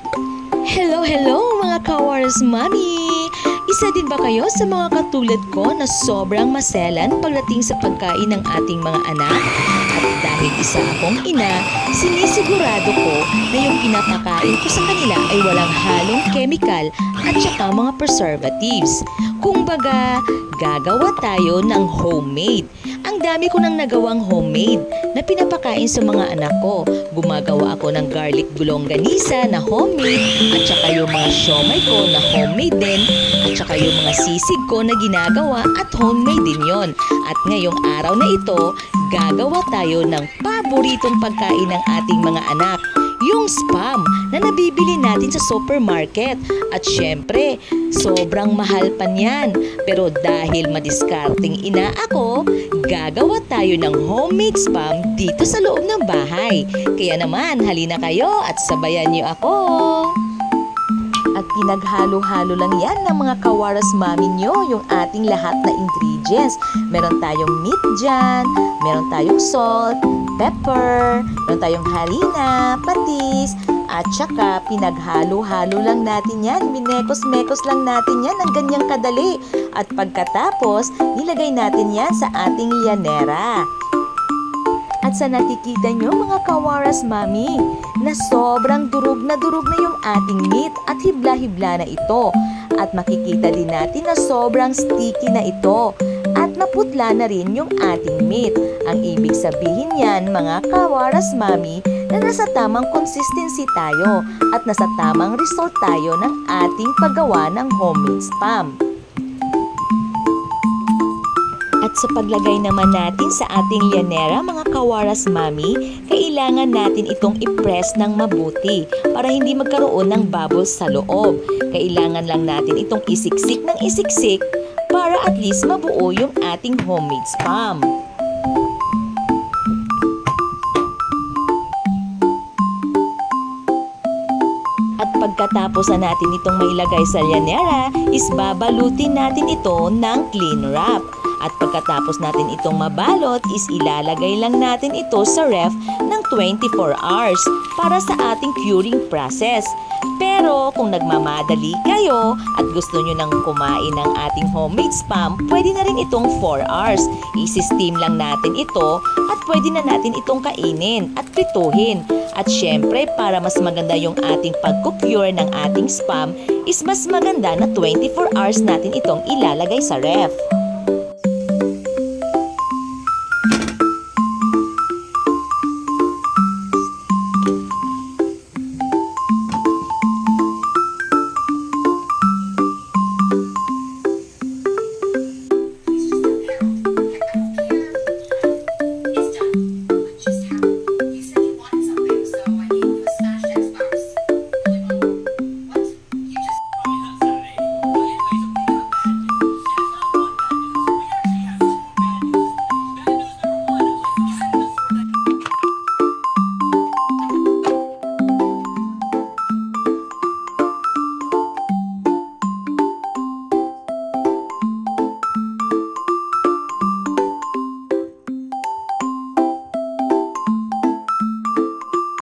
Hello mga Kawaras Mami! Isa din ba kayo sa mga katulad ko na sobrang maselan pagdating sa pagkain ng ating mga anak? At dahil isa akong ina, sinisigurado ko na yung pinapakain ko sa kanila ay walang halong chemical at saka mga preservatives. Kumbaga, gagawa tayo ng homemade. Ang dami ko nang nagawang homemade na pinapakain sa mga anak ko. Gumagawa ako ng garlic bulongganisa na homemade at saka yung mga siomay ko na homemade din at saka yung mga sisig ko na ginagawa at homemade din yon. At ngayong araw na ito, gagawa tayo ng paboritong pagkain ng ating mga anak. Yung Spam na nabibili natin sa supermarket. At syempre, sobrang mahal pa niyan. Pero dahil madiskarting ina ako, gagawa tayo ng homemade Spam dito sa loob ng bahay. Kaya naman, halina kayo at sabayan niyo ako. At pinaghalo-halo lang yan ng mga Kawaras Mami nyo yung ating lahat na ingredients. Meron tayong meat dyan, meron tayong salt, pepper, meron tayong harina, patis, at saka pinaghalo-halo lang natin yan. Minekos-mekos lang natin yan ng ganyang kadali. At pagkatapos, nilagay natin yan sa ating llanera. At sa nakikita nyo mga Kawaras Mami, na sobrang durog na yung ating meat at hibla-hibla na ito. At makikita din natin na sobrang sticky na ito. At maputla na rin yung ating meat. Ang ibig sabihin yan mga Kawaras Mami, na nasa tamang consistency tayo at nasa tamang result tayo ng ating paggawa ng homemade Spam. At sa paglagay naman natin sa ating llanera mga Kawaras Mami, kailangan natin itong i-press ng mabuti para hindi magkaroon ng bubbles sa loob. Kailangan lang natin itong isiksik ng isiksik para at least mabuo yung ating homemade Spam. At pagkatapos na natin itong mailagay sa llanera, is babalutin natin ito ng cling wrap. At pagkatapos natin itong mabalot, is ilalagay lang natin ito sa ref ng 24 hours para sa ating curing process. Pero kung nagmamadali kayo at gusto nyo nang kumain ng ating homemade Spam, pwede na rin itong 4 hours. I-steam lang natin ito at pwede na natin itong kainin at prituhin. At syempre, para mas maganda yung ating pag-cure ng ating Spam, is mas maganda na 24 hours natin itong ilalagay sa ref.